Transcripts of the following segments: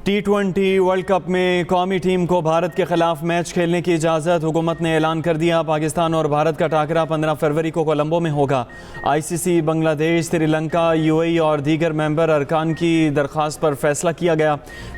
T20 world cup में कौमी team को भारत के खिलाफ मैच खेलने की इजाज़त हुकूमत ने ऐलान कर दिया। पाकिस्तान और भारत का टाकरा 15 फरवरी को कोलंबो में होगा। ICC, बांग्लादेश, श्रीलंका, UAE और दीगर मेंबर अरकान की दरख्वास्त पर फैसला किया गया।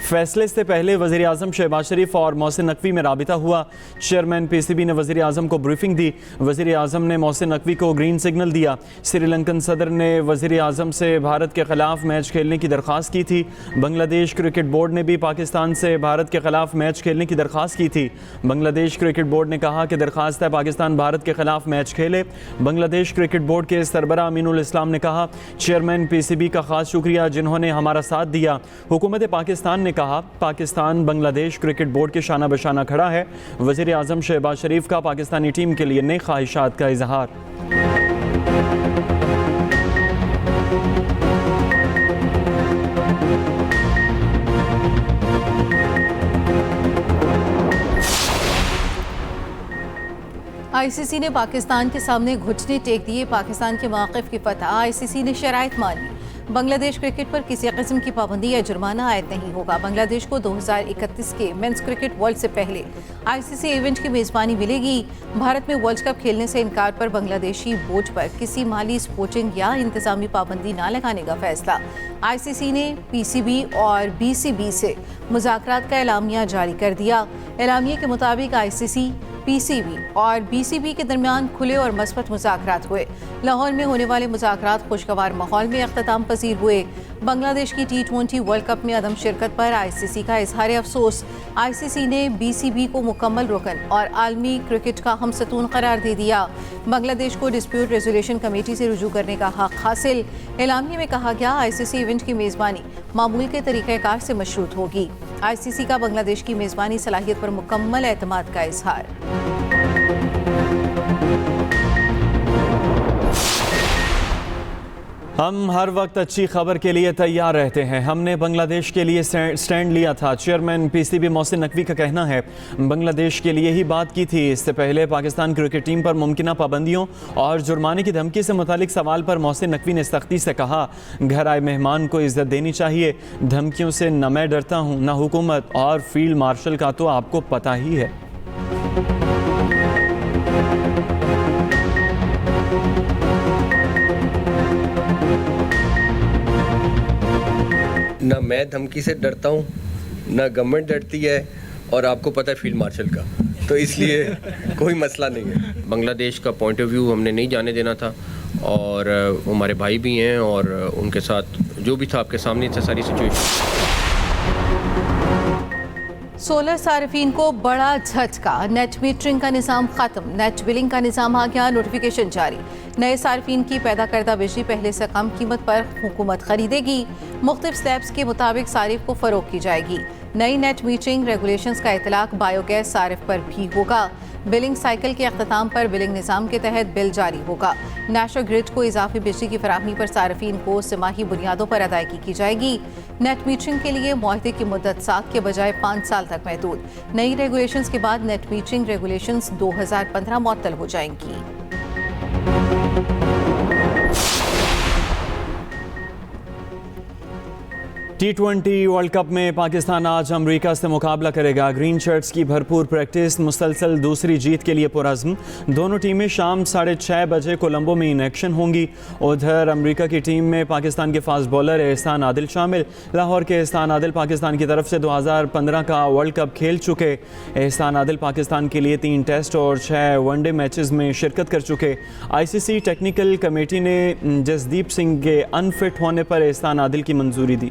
फैसले से पहले वज़ीर आज़म शहबाज शरीफ और मोहसिन नकवी में राबिता हुआ। चेयरमैन PCB ने वज़ीर आज़म को ब्रीफिंग दी। वज़ीर आज़म ने मोहसिन नकवी को ग्रीन सिग्नल दिया। श्रीलंकन सदर ने वज़ीर आज़म से भारत के खिलाफ मैच खेलने की दरख्वास्त की थी। बांग्लादेश क्रिकेट बोर्ड ने भी पाकिस्तान से भारत के खिलाफ मैच खेलने की दरख्वास्त की थी। बांग्लादेश क्रिकेट बोर्ड ने कहा कि दरख्वास्त है पाकिस्तान भारत के खिलाफ मैच खेले। बांग्लादेश क्रिकेट बोर्ड के सरबराह अमीनुल इस्लाम ने कहा, चेयरमैन PCB का खास शुक्रिया जिन्होंने हमारा साथ दिया। हुकूमत पाकिस्तान ने कहा, पाकिस्तान बांग्लादेश क्रिकेट बोर्ड के शाना बशाना खड़ा है। वज़ीर आज़म शहबाज शरीफ का पाकिस्तानी टीम के लिए नई ख्वाहिशात का इजहार। ICC ने पाकिस्तान के सामने घुटने टेक दिए। पाकिस्तान के मौक़िफ़ की फतह। ICC ने शराइत मान ली। बांग्लादेश क्रिकेट पर किसी किस्म की पाबंदी या जुर्माना आयद नहीं होगा। बांग्लादेश को 2031 के मेंस क्रिकेट वर्ल्ड से पहले ICC इवेंट की मेज़बानी मिलेगी। भारत में वर्ल्ड कप खेलने से इनकार पर बांग्लादेशी बोर्ड पर किसी माली, स्पोर्टिंग या इंतजामी पाबंदी न लगाने का फैसला। ICC ने PCB और BCB से मुज़ाकरात का एलामिया जारी कर दिया। एलामिया के मुताबिक ICC, PCB और BCB के दरमियान खुले और मस्बत मुज़ाकरात हुए। लाहौर में होने वाले मुज़ाकरात खुशगवार माहौल में अख्ताम पजीर हुए। बांग्लादेश की T20 वर्ल्ड कप में अदम शिरकत पर ICC का इजहार अफसोस। ICC ने BCB को मुकम्मल रुकन और आलमी क्रिकेट का हमसतून करार दे दिया। बांग्लादेश को डिस्प्यूट रेजोल्यूशन कमेटी से रुजू करने का हक हासिल। एलामिया में कहा गया, ICC इवेंट की मेज़बानी मामूल के तरीक़ेकार से मशरूत होगी। ICC का बांग्लादेश की मेज़बानी सलाहियत पर मुकम्मल एतमाद का इजहार। हम हर वक्त अच्छी खबर के लिए तैयार रहते हैं। हमने बांग्लादेश के लिए स्टैंड लिया था। चेयरमैन PCB मोहसिन नकवी का कहना है, बांग्लादेश के लिए ही बात की थी। इससे पहले पाकिस्तान क्रिकेट टीम पर मुमकिन पाबंदियों और जुर्माने की धमकी से मुतालिक सवाल पर मोहसिन नकवी ने सख्ती से कहा, घर आए मेहमान को इज्जत देनी चाहिए। धमकियों से न मैं डरता हूँ न हुकूमत, और फील्ड मार्शल का तो आपको पता ही है। ना मैं धमकी से डरता हूँ, ना गवर्नमेंट डरती है, और आपको पता है फील्ड मार्शल का, तो इसलिए कोई मसला नहीं है। बांग्लादेश का पॉइंट ऑफ व्यू हमने नहीं जाने देना था, और हमारे भाई भी हैं, और उनके साथ जो भी था आपके सामने था सारी सिचुएशन। सोलर सार्फिन को बड़ा झटका। नेट मीटरिंग का निज़ाम खत्म, नेट बिलिंग का निज़ाम आ गया। नोटिफिकेशन जारी। नए सार्फिन की पैदा करदा बिजली पहले से कम कीमत पर हुकूमत खरीदेगी। मुख्तलिफ स्लैब्स के मुताबिक सारिफ को फ़रोग की जाएगी। नई नेट मीटरिंग रेगुलेशंस का इतलाक बायोगैस सारिफ पर भी होगा। बिलिंग साइकिल के अख्ताम पर बिलिंग निज़ाम के तहत बिल जारी होगा। नेशनल ग्रिड को इजाफी बिजली की फराहमी पर सार्फिन को सिमाही बुनियादों पर अदायगी की जाएगी। नेट मीटरिंग के लिए मुआहदे की मुद्दत 7 के बजाय 5 साल तक महदूद। नई रेगुलेशंस के बाद नेट मीटरिंग रेगुलेशंस 2015 मुअत्तल हो जाएंगी। T20 वर्ल्ड कप में पाकिस्तान आज अमेरिका से मुकाबला करेगा। ग्रीन शर्ट्स की भरपूर प्रैक्टिस, मुसलसल दूसरी जीत के लिए पुरअज़्म। दोनों टीमें शाम 6:30 बजे कोलंबो में इन एक्शन होंगी। उधर अमेरिका की टीम में पाकिस्तान के फास्ट बॉलर एहसान आदिल शामिल। लाहौर के एहसान आदिल पाकिस्तान की तरफ से 2015 का वर्ल्ड कप खेल चुके। एहसान आदिल पाकिस्तान के लिए 3 टेस्ट और 6 वनडे मैचेस में शिरकत कर चुके। ICC टेक्निकल कमेटी ने जसदीप सिंह के अनफिट होने पर एहसान आदिल की मंजूरी दी।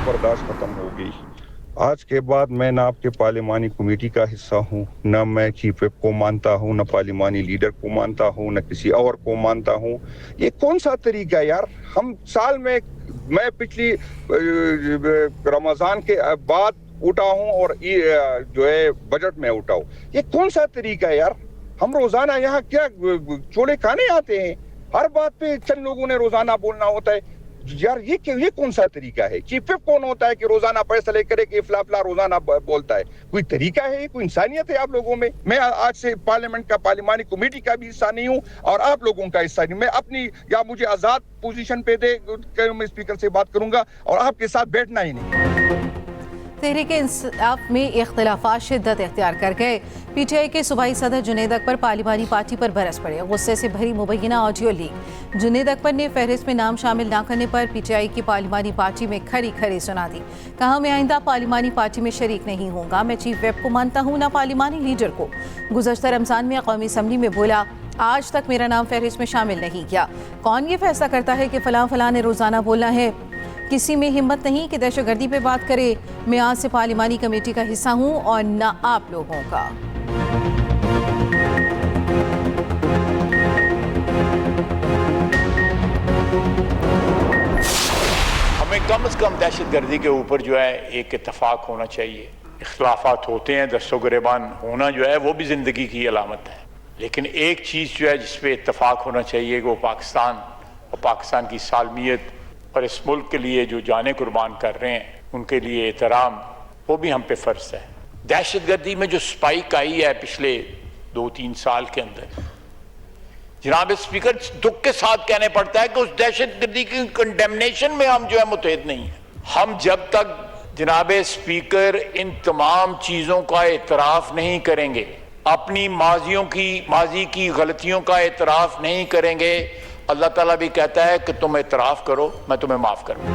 बर्दाश्त खत्म हो गई। आज के बाद मैं ना आपके पार्लिमानी कमेटी का हिस्सा हूँ, न मैं चीफ व्हिप को मानता हूँ, न पार्लिमानी लीडर को मानता हूँ, न किसी और को मानता हूँ। ये कौन सा तरीका है यार? हम साल में, मैं पिछली रमजान के बाद उठा हूँ और जो है बजट में उठा हूँ। ये कौन सा तरीका है यार? हम रोजाना यहाँ क्या छोले खाने आते हैं? हर बात पे चंद लोगों ने रोजाना बोलना होता है। यार ये कौन सा तरीका है? चीफ विप कौन होता है कि रोजाना फैसले करे कि फला रोजाना बोलता है? कोई तरीका है? कोई इंसानियत है आप लोगों में? मैं आज से पार्लियामेंट का पार्लिमानी कमेटी का भी हिस्सा नहीं हूं और आप लोगों का हिस्सा नहीं। मैं अपनी या मुझे आजाद पोजीशन पे दे, मैं स्पीकर से बात करूंगा और आपके साथ बैठना ही नहीं। तहरीक इंसाफ में इख्तिलाफात शिद्दत इख्तियार कर गए। पीटीआई के सूबाई सदर जुनैद अकबर पार्लिमानी पार्टी पर बरस पड़े। गुस्से से भरी मुबैना ऑडियो लीक। जुनैद अकबर ने फहरिस्त में नाम शामिल न करने पर पीटीआई की पार्लिमानी पार्टी में खरी खरी सुना दी। कहा, मैं आइंदा पार्लिमानी पार्टी में शरीक नहीं होगा। मैं चीफ विप को मानता हूँ, ना पार्लिमानी लीडर को। गुज़श्ता रमज़ान में कौमी असम्बली में बोला, आज तक मेरा नाम फहरिस्त में शामिल नहीं किया। कौन ये फैसला करता है कि फलां ने रोज़ाना बोलना है? किसी में हिम्मत नहीं कि दहशतगर्दी पे बात करे। मैं आज से पार्लिमानी कमेटी का हिस्सा हूं और न आप लोगों का। हमें कम से कम दहशतगर्दी के ऊपर जो है एक इत्तेफाक होना चाहिए। इख्तिलाफात होते हैं, दस्तो गिरेबान होना जो है वो भी ज़िंदगी की अलामत है, लेकिन एक चीज़ जो है जिस पे इत्तेफाक होना चाहिए वो पाकिस्तान और पाकिस्तान की सालमियत और इस मुल्क के लिए जो जाने कुर्बान कर रहे हैं उनके लिए एहतराम, वो भी हम पे फ़र्ज है। दहशतगर्दी में जो स्पाइक आई है पिछले 2-3 साल के अंदर, जनाब स्पीकर, दुख के साथ कहने पड़ता है कि उस दहशतगर्दी की कंडेमनेशन में हम जो है मुतहद नहीं है। हम जब तक जनाब स्पीकर इन तमाम चीज़ों का एतराफ़ नहीं करेंगे, अपनी माजी की गलतियों का एतराफ़ नहीं करेंगे, अल्लाह ताला भी कहता है कि तुम एतराफ़ करो, मैं तुम्हें माफ़ करूँ।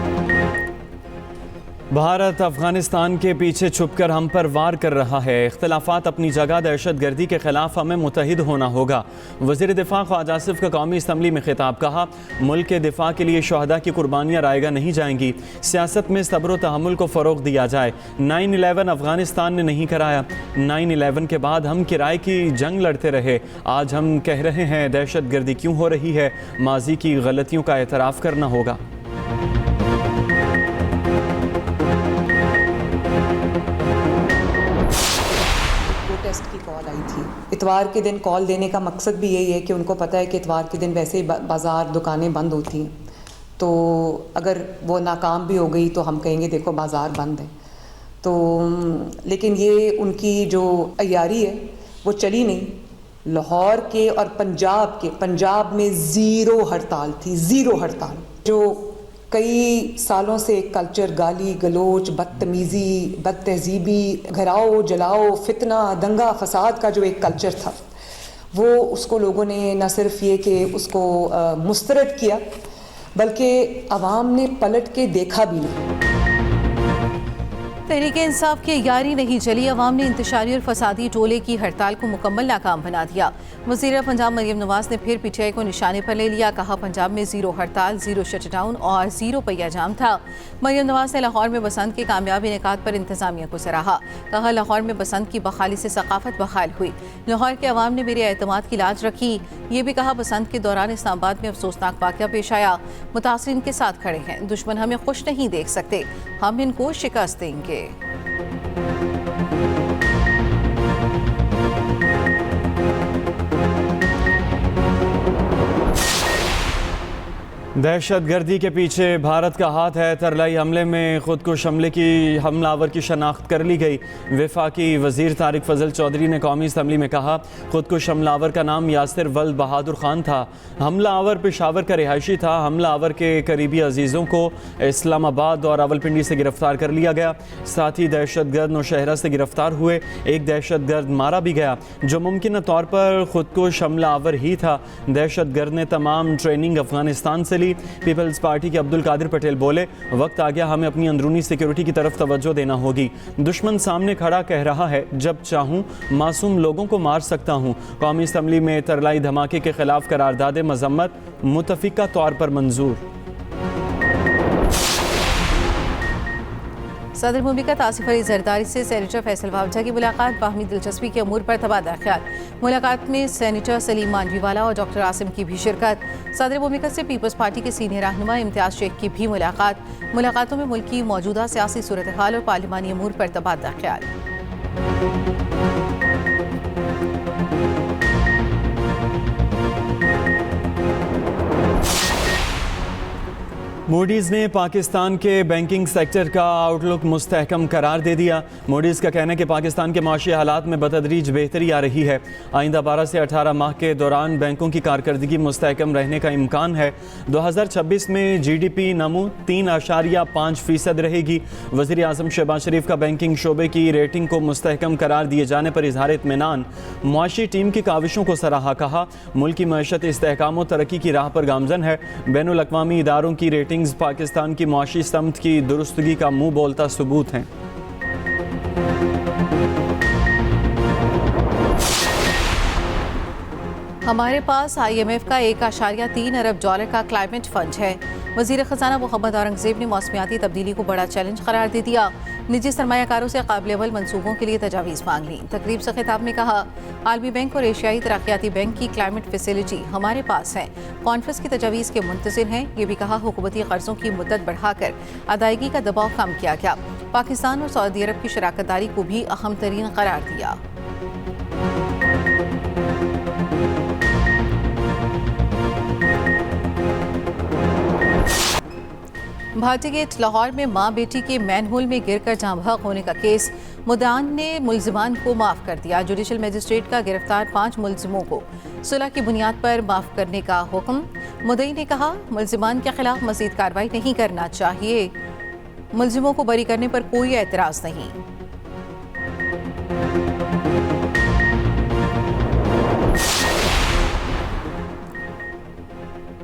भारत अफगानिस्तान के पीछे छुपकर हम पर वार कर रहा है। इख्तिलाफात अपनी जगह, दहशतगर्दी के खिलाफ हमें मुत्तहिद होना होगा। वज़ीर दिफा ख्वाजा आसिफ का कौमी असम्बली में खिताब। कहा, मुल्क के दिफा के लिए शहदा की कुर्बानियाँ रायगा नहीं जाएंगी। सियासत में सब्र व तहम्मुल को फ़रोग़ दिया जाए। 9/11 अफगानिस्तान ने नहीं कराया। 9/11 के बाद हम किराए की जंग लड़ते रहे। आज हम कह रहे हैं दहशतगर्दी क्यों हो रही है। माजी की गलतियों का एतराफ़ करना होगा। की कॉल आई थी इतवार के दिन। कॉल देने का मकसद भी यही है कि उनको पता है कि इतवार के दिन वैसे ही बाज़ार दुकानें बंद होती हैं, तो अगर वो नाकाम भी हो गई तो हम कहेंगे देखो बाज़ार बंद है। तो लेकिन ये उनकी जो अय्यारी है वो चली नहीं। लाहौर के और पंजाब में ज़ीरो हड़ताल थी, ज़ीरो हड़ताल। जो कई सालों से एक कल्चर, गाली गलोच, बदतमीज़ी, बदतहजीबी, घराओ जलाओ, फितना, दंगा फसाद का जो एक कल्चर था, वो उसको लोगों ने न सिर्फ ये कि उसको मुस्तरद किया, बल्कि अवाम ने पलट के देखा भी नहीं। तहरीक इंसाफ की यारी नहीं चली। अवाम ने इंतशारी और फसादी टोले की हड़ताल को मुकम्मल नाकाम बना दिया। वज़ीर पंजाब मरियम नवाज ने फिर पीटीआई को निशाने पर ले लिया। कहा, पंजाब में ज़ीरो हड़ताल, ज़ीरो शटडाउन और ज़ीरो पहिया जाम था। मरियम नवाज ने लाहौर में बसंत के कामयाब इनेकाद पर इंतज़ामिया को सराहा। कहा, लाहौर में बसंत की बहाली से सकाफत बहाल हुई। लाहौर के अवाम ने मेरे एतमाद की लाज रखी। ये भी कहा, बसंत के दौरान इस्लामाबाद में अफसोसनाक वाक़या पेश आया। मुतासरीन के साथ खड़े हैं। दुश्मन हमें खुश नहीं देख सकते, हम इनको शिकस्त देंगे। दहशतगर्दी के पीछे भारत का हाथ है। तरलाई हमले में खुद को हमलावर की शनाख्त कर ली गई। वफाकी वज़ीर तारिक फजल चौधरी ने कौमी असम्बली में कहा, खुद को हमलावर का नाम यासिर वल्द बहादुर खान था। हमलावर पेशावर का रिहायशी था। हमलावर के करीबी अजीज़ों को इस्लामाबाद और रावलपिंडी से गिरफ्तार कर लिया गया। साथ ही दहशतगर्द नौशहरा से गिरफ्तार हुए। एक दहशतगर्द मारा भी गया जो मुमकिन तौर पर खुद को हमलावर ही था। दहशतगर्द ने तमाम ट्रेनिंग अफगानिस्तान से ली। पीपल्स पार्टी के अब्दुल कादिर पटेल बोले, वक्त आ गया हमें अपनी अंदरूनी सिक्योरिटी की तरफ तवज्जो देना होगी। दुश्मन सामने खड़ा कह रहा है, जब चाहूं मासूम लोगों को मार सकता हूं। कौमी असम्बली में तरलाई धमाके के खिलाफ करारदाद मजम्मत मुतफिका तौर पर मंजूर। सदर मुमलिकत आसिफ अली जरदारी से सेनेटर फैसल वावजा की मुलाकात। बाहमी दिलचस्पी के अमूर पर तबादला ख्याल। मुलाकात में सेनेटर सलीम मांझीवाला और डॉक्टर आसिम की भी शिरकत। सदर मुमलिकत से पीपल्स पार्टी के सीनियर रहनुमा इम्तियाज शेख की भी मुलाकात। मुलाकातों में मुल्क की मौजूदा सियासी सूरत हाल और पार्लिमानी अमूर पर तबादला ख्याल। मूडीज़ ने पाकिस्तान के बैंकिंग सेक्टर का आउटलुक मुस्तहकम करार दे दिया। मूडीज़ का कहना है कि पाकिस्तान के माशी हालात में बतदरीज बेहतरी आ रही है। आइंदा 12 से 18 माह के दौरान बैंकों की कारकर्दगी मुस्तहकम रहने का इम्कान है। 2026 में GDP नमू 3.5% रहेगी। वज़ीर आज़म शहबाज शरीफ का बैंकिंग शोबे की रेटिंग को मुस्तहकम करार दिए जाने पर इजहार इत्मीनान। मुआशी टीम की काविशों को सराहा। कहा मुल्क की मईशत इस्तेहकाम और तरक्की की राह पर गामजन है। बैनुल अक़वामी इदारों की रेटिंग पाकिस्तान की मुआशी समत की दुरुस्तगी का मुंह बोलता सबूत है। हमारे पास IMF का 1.3 अरब डॉलर का क्लाइमेट फंड है। वज़ीर ख़जाना मोहम्मद औरंगज़ेब ने मौसमियाती तब्दीली को बड़ा चैलेंज करार दे दिया। निजी सरमायाकारों से काबिल अमल मनसूबों के लिए तजावीज़ मांग ली। तकरीब से खिताब में कहा आलमी बैंक और एशियाई तरक्याती बैंक की क्लाइमेट फैसिलिटी हमारे पास है। कॉन्फ्रेंस की तजावीज़ के मुंतज़िर हैं। ये भी कहा हुकूमती कर्ज़ों की मुद्दत बढ़ाकर अदायगी का दबाव कम किया गया। पाकिस्तान और सऊदी अरब की शराकतदारी को भी अहम तरीन करार दिया। भाटी गेट लाहौर में मां बेटी के मैनहोल में गिरकर जाँ बहक होने का केस। मुद्दान ने मुल्जिमान को माफ़ कर दिया। जुडिशल मजिस्ट्रेट का गिरफ्तार 5 मुल्जिमों को सुलह की बुनियाद पर माफ़ करने का हुक्म। मुद्दई ने कहा मुल्जिमान के खिलाफ मज़ीद कार्रवाई नहीं करना चाहिए। मुल्जिमों को बरी करने पर कोई एतराज़ नहीं।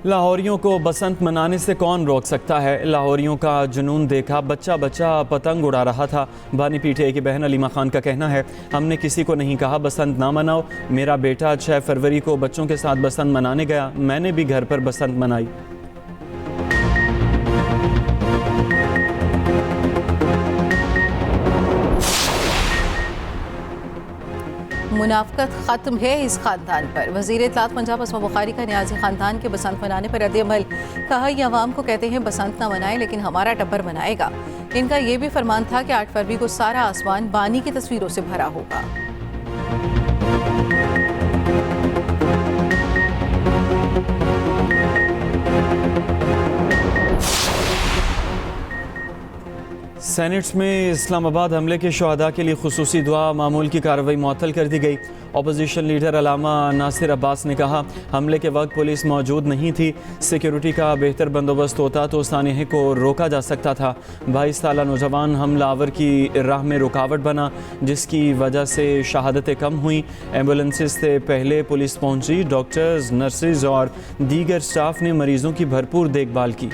लाहौरियों को बसंत मनाने से कौन रोक सकता है। लाहौरियों का जुनून देखा, बच्चा बच्चा पतंग उड़ा रहा था। बानी PTI की बहन अलीमा खान का कहना है हमने किसी को नहीं कहा बसंत ना मनाओ। मेरा बेटा 6 फरवरी को बच्चों के साथ बसंत मनाने गया। मैंने भी घर पर बसंत मनाई। मुनाफकत ख़त्म है इस ख़ानदान पर। वज़ीर इत्तलात पंजाब असमा बुखारी का न्याज़ी ख़ानदान के बसंत मनाने पर रद्द-ए-अमल। कहा ये अवाम को कहते हैं बसंत ना मनाएं लेकिन हमारा टब्बर मनाएगा। इनका ये भी फरमान था कि 8 फरवरी को सारा आसमान बानी की तस्वीरों से भरा होगा। सेनेट में इस्लामाबाद हमले के शहादा के लिए खुसूसी दुआ मामूल की कार्रवाई मुअत्तल कर दी गई। अपोजिशन लीडर अलामा नासिर अब्बास ने कहा हमले के वक्त पुलिस मौजूद नहीं थी। सिक्योरिटी का बेहतर बंदोबस्त होता तो सानहे को रोका जा सकता था। 22 साला नौजवान हमलावर की राह में रुकावट बना जिसकी वजह से शहादतें कम हुई। एम्बुलेंसेस से पहले पुलिस पहुंची। डॉक्टर्स, नर्सेज और दीगर स्टाफ ने मरीजों की भरपूर देखभाल की।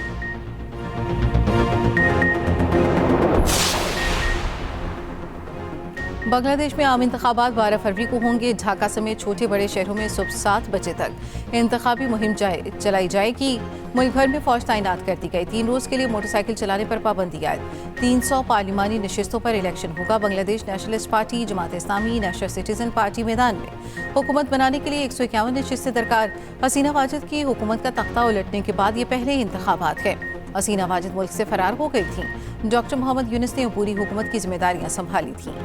बांग्लादेश में आम इंतखाबात 12 फरवरी को होंगे। ढाका समेत छोटे बड़े शहरों में सुबह 7 बजे तक इंतखाबी मुहिम चलाई जाएगी। मुल्क भर में फौज तैनात कर दी गई। 3 रोज़ के लिए मोटरसाइकिल चलाने पर पाबंदी आयद। 300 पार्लिमानी नशिस्तों पर इलेक्शन होगा। Bangladesh nationalist party, Jamaat Islami, national citizen party मैदान में। हुकूमत बनाने के लिए 151 नशिस्तें दरकार। हसीना वाजिद की हुकूमत का तख्ता उलटने के बाद ये पहले इंतखाबात है। हसीना वाजिद मुल्क से फरार हो गई थी। डॉक्टर मोहम्मद यूनिस ने पूरी हुकूमत की जिम्मेदारियां संभाली थीं।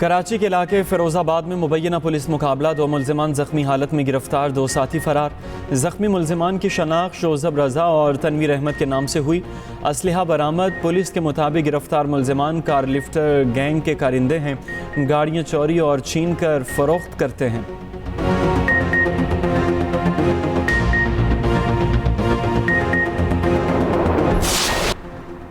कराची के इलाके फिरोजाबाद में मुबैना पुलिस मुकाबला। 2 मुल्जिमान जख्मी हालत में गिरफ्तार, 2 साथी फरार। जख्मी मुल्जिमान की शनाख्त शोजब रजा और तनवीर अहमद के नाम से हुई। असलहा बरामद। पुलिस के मुताबिक गिरफ्तार मुल्जिमान कार लिफ्टर गैंग के कारिंदे हैं। गाड़ियाँ चोरी और छीन कर फरोख्त करते हैं।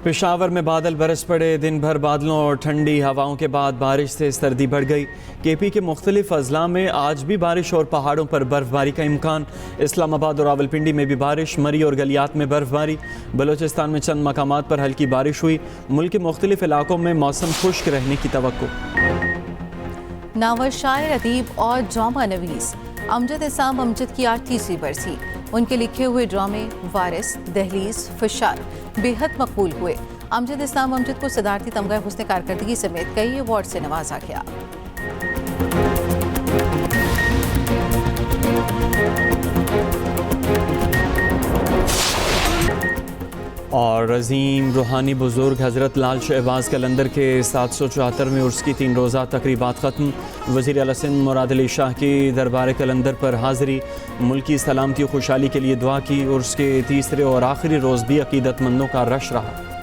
पेशावर में बादल बरस पड़े। दिन भर बादलों और ठंडी हवाओं के बाद बारिश से सर्दी बढ़ गई। KP के मुख्तलिफ अजला में आज भी बारिश और पहाड़ों पर बर्फबारी का इम्कान। इस्लामाबाद और रावलपिंडी में भी बारिश। मरी और गलियात में बर्फबारी। बलोचिस्तान में चंद मकामात पर हल्की बारिश हुई। मुल्क के मुख्तलिफ इलाकों में मौसम खुश्क रहने की तवक्को। नावल शायर, अदीब और ड्रामा नवीस अमजद इसाम अमजद की आज 30वीं बरसी। उनके लिखे हुए ड्रामे वारिस, दहलीज, फिशार बेहद मकबूल हुए। अमजद इस्लाम अमजद को सदारती तमगा हुस्न कारकर्दगी समेत कई अवार्ड से नवाजा गया। और अजीम रूहानी बुज़ुर्ग हज़रत लाल शहबाज कलंदर के 774वें उर्स की 3 रोज़ा तकरीबात ख़त्म। वज़ीर आला सिंध मुराद अली शाह की दरबार कलंदर पर हाज़िरी, मुल्की सलामती और खुशहाली के लिए दुआ की। उर्स के तीसरे और आखिरी रोज़ भी अक़ीदतमंदों का रश रहा।